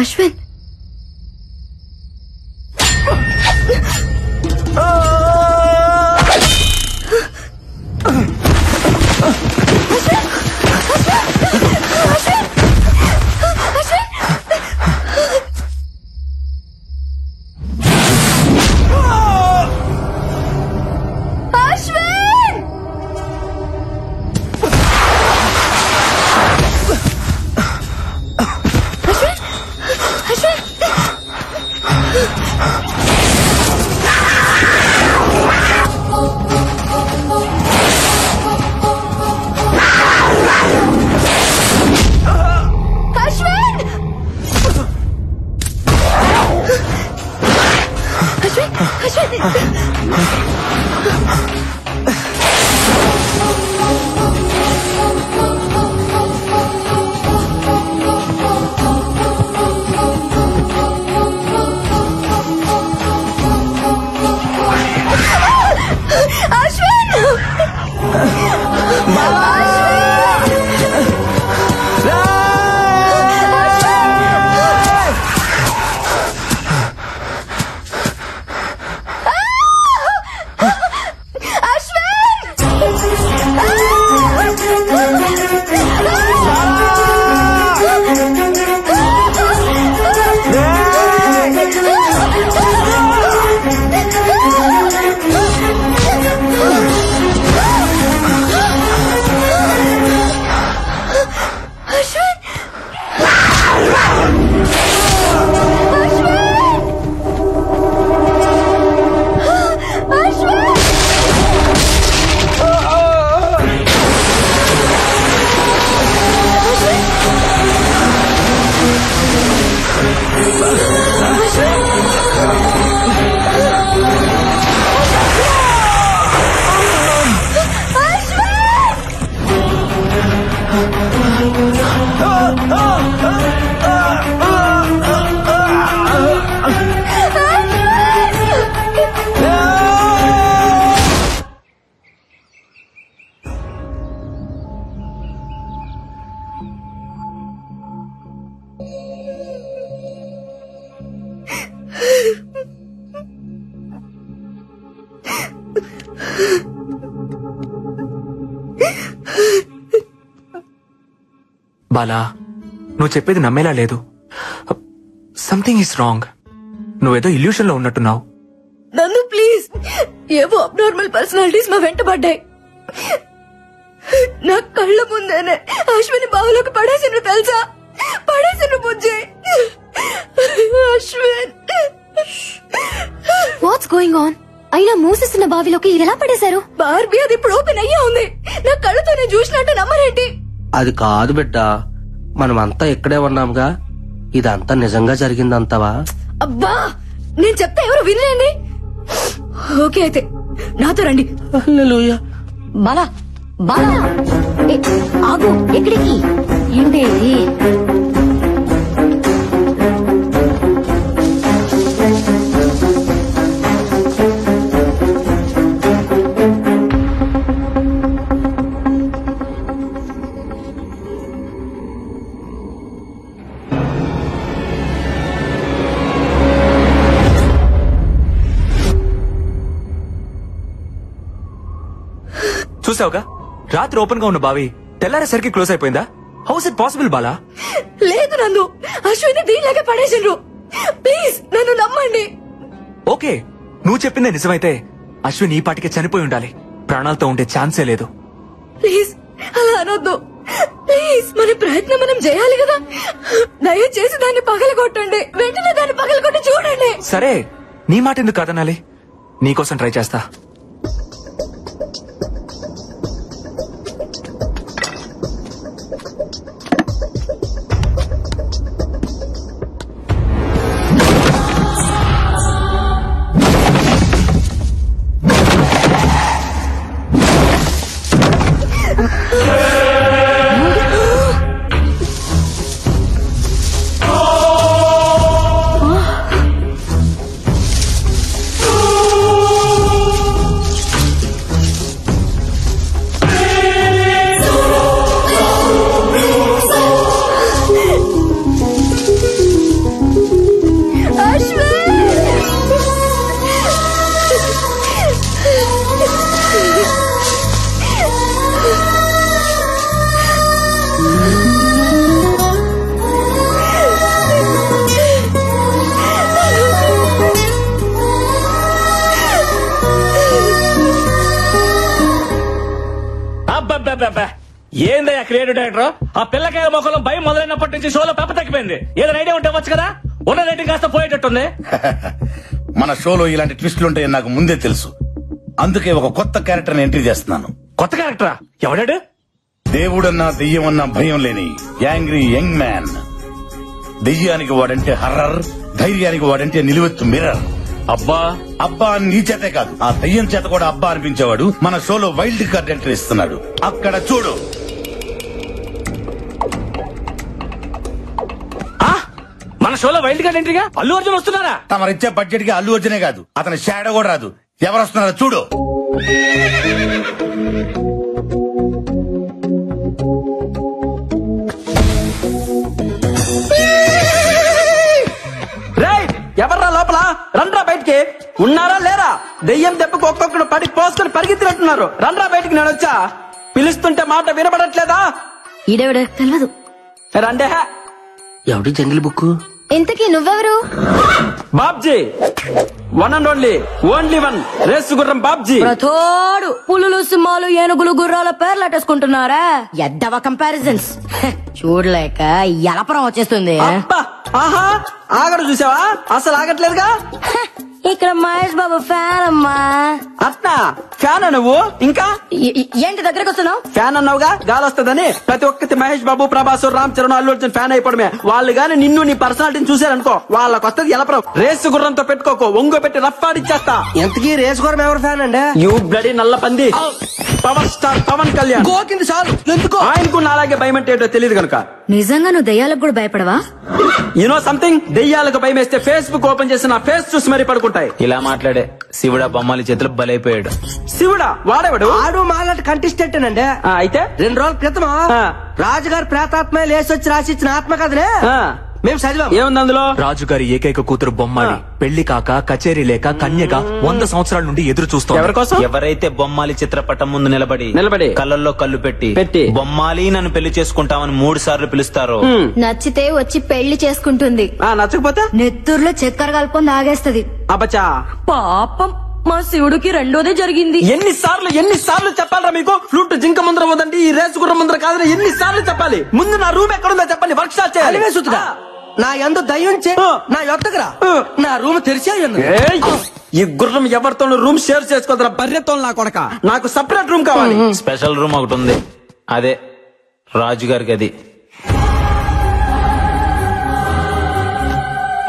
అశ్విన్ బాలా, నువ్వు చెప్పేది నమ్మేలా లేదు. Something is wrong. నువ్వేదో ఇల్యూషన్ లో ఉన్నట్టున్నావు. నందు ప్లీజ్, ఏవో అబ్నార్మల్ పర్సనాలిటీస్ మా వెంట పడ్డాయి. నా కళ్ళ ముందేనే అశ్విని బావులోకి పడేసిండ్రు తెలుసా, పడేసిండ్రు బుజ్జి. Ashwin, what's going on? అయినా మూసేస్తున్న బావిలోకి ఇది ఎలా పడేశారు? బార్బీ, అది ఇప్పుడు ఓపెన్ అయ్యా ఉంది. నా కళ్ళతోనే చూసినట్టు నమ్మరేంటి? అది కాదు బిడ్డ, మనమంతా ఇక్కడే ఉన్నాంగా. ఇదంతా నిజంగా జరిగిందంతావా? అబ్బా, నేను చెప్తే ఎవరు వినలేండి. ఓకే అయితే నాతో రండి. బాలా బాలా, ఆగు. ఎక్కడికి? ఏంటేది? చూసావుగా, రాత్రి ఓపెన్ గా ఉన్న బావి తెల్లారేసరికి క్లోజ్ అయిపోయిందా? House it possible Bala? లేదు నందు, అశ్విని దీనిలాగే పడేసిండ్రు. ప్లీజ్ నన్ను నమ్మండి. ఓకే, నువ్వు చెప్పిందే నిజమైతే అశ్విన్ ఈ పాటికే చనిపోయి ఉండాలి. ప్రాణాలతో ఉండే ఛాన్సే లేదు. ప్లీజ్ అలా అనొద్దు. ప్లీజ్, మన ప్రయత్నం మనం చేయాలి కదా. దయచేసి దాన్ని పగలగొట్టండి. వెంటనే దాన్ని పగలగొట్టి చూడండి. సరే, నీ మాట ఎందుకు కాదనాలి? నీకోసం ట్రై చేస్తా. ఏందయ్యా క్రియేటివ్ డైరెక్టర్? ఆ పిల్లకాయల మొక్కలో భయం మొదలైనప్పటి నుంచి షోలో పెప్ప తగ్గిపోయింది. ఏదైనా ఐడియా ఉంటే వచ్చు కదా. ఉన్న రేటింగ్ కాస్త పోయేటట్టుంది. మన షోలో ఇలాంటి ట్విస్టులు ఉంటాయని నాకు ముందే తెలుసు. అందుకే ఒక కొత్త క్యారెక్టర్ ఎంట్రీ చేస్తున్నాను. కొత్త క్యారెక్టరా? ఎవడాడు? దేవుడన్నా దెయ్యమన్నా భయం లేని యాంగ్రీ యంగ్ మ్యాన్. దెయ్యానికి వాడంటే హర్రర్, ధైర్యానికి వాడంటే నిలువెత్తు మిర్రర్. అబ్బా అబ్బా అని నీ చేతే కాదు, ఆ దెయ్యం చేత కూడా అబ్బా అనిపించేవాడు మన షోలో వైల్డ్ కార్డ్ ఎంట్రీ ఇస్తున్నాడు. అక్కడ చూడు. మన షోలో వైల్డ్ కార్డ్ ఎంట్రీగా అల్లు అర్జున్ వస్తున్నారా? తమరిచ్చే బడ్జెట్ కి అల్లు అర్జునే కాదు, అతని షాడో కూడా రాదు. ఎవరు వస్తున్నారో చూడు. ఎవర్రా లోపల? రండ్రా బయటికి. ఉన్నారా లేరా? దెయ్యం దెబ్బకు ఒక్కొక్కడు పడి పోసుకొని పరిగెత్తినట్టున్నారు. రండ్రా బయటికి. నేను వచ్చా. పిలుస్తుంటే మాట వినబడట్లేదా? ఈడెవడ తెలియదు. రండే. ఎవడి జంగిల్ బుక్? ఇంతకీ నువ్వెవరు? Babji, one and only one race గుర్రం బాబ్జీ. ప్రతోడు పులులు, సింహాలు, ఏనుగులు, గుర్రాల పేర్లు అట్టేసుకుంటున్నారా? ఎద్దవ కంపారిజన్స్ చూడలేక ఎలపరం వచ్చేస్తుంది. అబ్బా, ఆహా, ఆగడు చూసావా? అసలు ఆగట్లేదుగా. ఇక్కడ మహేష్ బాబు ఫ్యాన్ అమ్మా. అట్నా? ఫ్యాన్ నువ్వు? ఇంకా ఏంటి దగ్గరకు వస్తున్నావు? ఫ్యాన్ అన్నావుగా, గాలి వస్తుందని. ప్రతి ఒక్కటి మహేష్ బాబు, ప్రభాస్, రామ్ చరణ్, అల్లు అర్జున్ ఫ్యాన్ అయిపోవడమే. వాళ్ళు గాని నిన్ను నీ పర్సనాలిటీని చూసారనుకో, వాళ్ళకి వస్తుంది ఎలపరం. రేసు గుర్రంతో పెట్టుకోకో, ఒంగో పెట్టి రఫ్ఫాడిచ్చేస్తా. ఎంతకీ రేసు గుర్రం ఎవరు ఫ్యాన్ అండి? యూ బ్లడీ నల్ల పంది. Power star Pawan Kalyan. గోకింది చాలు. ఎందుకు? ఆయనకు నాలాగే భయం అంటే ఏంటో తెలియదు కనుక. నిజంగా నువ్వు దయ్యాలకు కూడా భయపడవా? యూనో సంథింగ్, దెయ్యాలకు భయం వేస్తే ఫేస్బుక్ ఓపెన్ చేసి నా ఫేస్ చూసి మరీ పడుకుంటాయి. ఇలా మాట్లాడే శివుడా బొమ్మల చేతులు బలైపోయాడు. శివుడా? వాడేవాడు? ఆడు మాలాంటి కంటెస్టెంట్ అండి. అయితే 2 రోజుల క్రితం రాజుగారు ప్రేతాత్మ లేసొచ్చి రాసిచ్చిన ఆత్మకథనే మేము చదివాం. ఏముంది అందులో? రాజుగారి ఏకైక కూతురు బొమ్మాలి పెళ్లి కాక కచేరీ లేక కన్యగా 100 సంవత్సరాల నుండి ఎదురు చూస్తోంది. ఎవరి కోసం? ఎవరైతే బొమ్మాలి చిత్రపటం ముందు నిలబడి కళ్ళల్లో కళ్ళు పెట్టి బొమ్మాలి నన్ను పెళ్లి చేసుకుంటామని 3 సార్లు పిలుస్తారో, నచ్చితే వచ్చి పెళ్లి చేసుకుంటుంది. నచ్చకపోతే నెత్తూరులో చక్కెర కలుపుకొని తాగేస్తది. అబ్బచా, పాపం మా శివుడికి రెండోదే జరిగింది. ఎన్నిసార్లు చెప్పాలరా మీకు? ఫ్లూట్ జింక ముందర పోదండి, ఈ రేసు గుర్రం ముందర కాదని ఎన్నిసార్లు చెప్పాలి? ముందు నా రూమ్ ఎక్కడుందో చెప్పండి, వర్క్ షాప్ చేయాలి. నా ఎందు దయ్యుంచే నా యొక్కరా నా రూమ్ తెరిచే ఉన్నది. ఈ గుర్రం ఎవరితోనూ రూమ్ షేర్ చేసుకోదరా బర్రెతో నా కొడక. నాకు సపరేట్ రూమ్ కావాలి. స్పెషల్ రూమ్ ఒకటి ఉంది, అదే రాజుగారికి. అది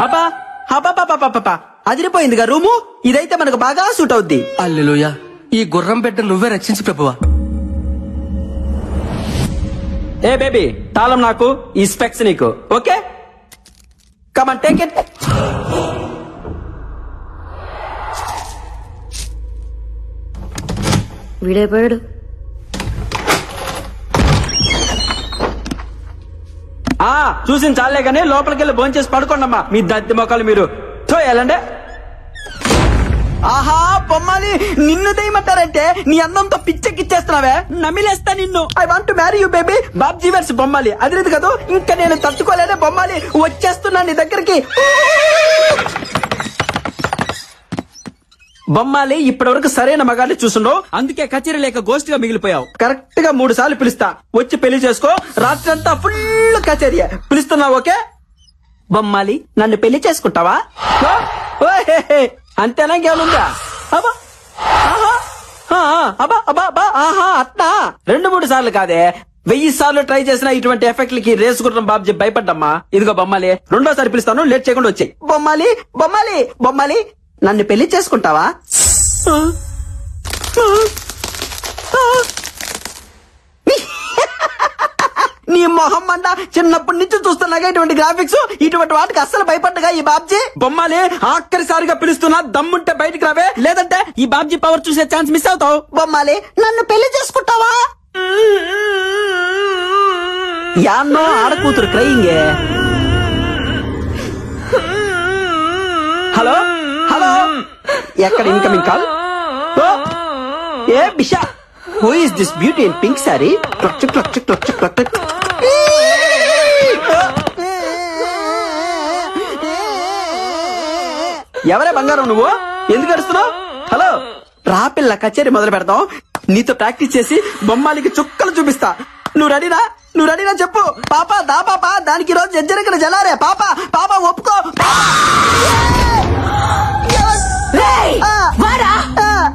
అబ్బా అబ్బా, అదిరిపోయిందిగా రూము. ఇదైతే మనకు బాగా సూట్ అవుద్ది. హల్లెలూయా. ఈ గుర్రం బిడ్డ నువ్వే రక్షించి ప్రభువా. ఏ బేబీ, తాళం నాకు, ఈ స్పెక్స్ నీకు. Okay, come on take it. వీడైపోయాడు. చూసిన చాలే గానీ లోపలికి వెళ్ళి భోంచేసి పడుకోండమ్మా. మీ దద్ది మొక్కలు మీరు తోయాలండి. ఆహా, బొమ్మాలి, నిన్ను దేయమంటారంటే నీ అందంతో పిచ్చెక్కిచ్చేస్తున్నావే. నమిలేస్తా నిన్ను. I want to marry you baby. బాబ్జీ వర్స్ బొమ్మాలి. అదిలేదు కదా, ఇంకా నేను తట్టుకోలేనే బొమ్మాలి. వచ్చేస్తున్నా నీ దగ్గరికి. బొమ్మాలి, ఇప్పటి వరకు సరైన మగాన్ని చూసుండవు, అందుకే కచేరీ లేక గోస్ట్ గా మిగిలిపోయావు. కరెక్ట్ గా 3 సార్లు పిలుస్తా, వచ్చి పెళ్లి చేసుకో. రాత్రి అంతా ఫుల్ కచేరీ. పిలుస్తున్నావు ఓకే? బొమ్మాలి, నన్ను పెళ్లి చేసుకుంటావా? అంతేనా? ఇంకేమనుందా? అబ్బా, ఆహా, అట్నా? 2-3 సార్లు కాదే, 1000 సార్లు ట్రై చేసిన ఇటువంటి ఎఫెక్ట్లకి రేసు గుర్రం బాబ్జీ భయపడ్డమ్మా. ఇదిగో బొమ్మాలి, 2వ సారి పిలుస్తాను, లేట్ చేయకుండా వచ్చాయి. బొమ్మాలి, నన్ను పెళ్లి చేసుకుంటావా? నీ మొహం మండ. చిన్నప్పటి నుంచి చూస్తున్నాగా ఇటువంటి గ్రాఫిక్స్. ఇటువంటి వాటికి అస్సలు భయపడ్డగా ఈ బాబ్జీ. బొమ్మాలి, ఆఖరిసారిగా పిలుస్తున్నా, దమ్ముంటే బయటికి రావే, లేదంటే ఈ బాబ్జీ పవర్ చూసే ఛాన్స్ మిస్ అవుతావు. బొమ్మాలి, నన్ను పెళ్లి చేసుకుంటావా? యాన్నో ఆడకూతురు క్రయింగే. హలో, ఎక్కడ incoming call? A Bisha, who is this beauty in pink sorry? ఎవరే బంగారం నువ్వు? ఎందుకు అడుస్తున్నావు? హలో, రా పిల్ల, కచేరీ మొదలు పెడతాం. నీతో ప్రాక్టీస్ చేసి బొమ్మాలికి చుక్కలు చూపిస్తా. నువ్వు రెడీనా చెప్పు. పాప దా పాప, దానికి రోజు జజ్జరకన జలారే. పాప పాప ఒప్పుకో.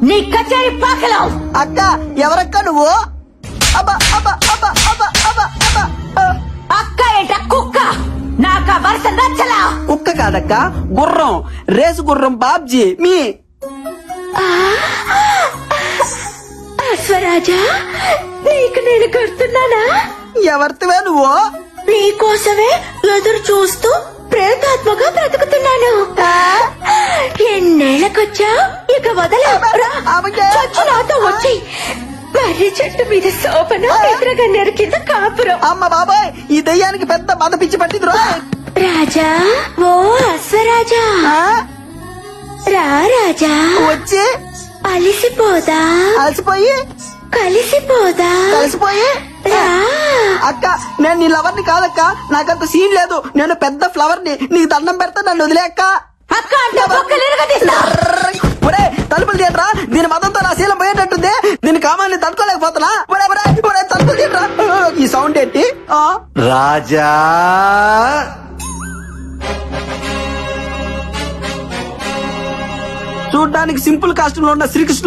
నీ కచేరీ పాకలో అక్క ఎవరక్క నువ్వు? అబ్బా అబ్బా అబ్బా అబ్బా అబ్బా అబ్బా. అక్క ఏట కుక్క, నాకా వరుస నచ్చలా. కుక్క కాదక్క, గుర్రం, రేసు గుర్రం బాబ్జీ మీ. అశ్వరాజా, నీకు నేను కడుతున్నానా? ఎవరితివే నువ్వు? నీకోసమే ఎదురు చూస్తూ ప్రేతాత్మగా బ్రతుకుతున్నాను. ఎన్నేళ్ళకొచ్చా, ఇక వదల. నాతో వచ్చి మర్రి చెట్టు మీద శోభన, ఎదురగన్నేరు కింద కాపురం. అమ్మ బాబాయ్, ఈ దయ్యానికి పెద్ద బాధ పిచ్చి పట్టింది రో. రాజా, ఓ అశ్వరాజా, రా రాజా. వచ్చి అలిసిపోదా, అలసిపోయి కలిసిపోయి రా. అక్క నేను నీ లవర్ ని కాదక్క, నాకంత సీన్ లేదు. నేను పెద్ద ఫ్లవర్ ని, నీకు దండం పెడతా, నన్ను వదిలే అక్క. అక్క అంటే బొక్కలు ఇరగదీస్తా. ఒరే తలుపులు తీయట్రా, దీని మతంతో నా శీలం పోయేటట్టుంది. దీని కామాన్ని తట్టుకోలేకపోతున్నా. తలుపులు తీయట్రా. ఈ సౌండ్ ఏంటి? రాజా చూడ్డానికి సింపుల్ కాస్ట్యూమ్ లో ఉన్న శ్రీకృష్ణ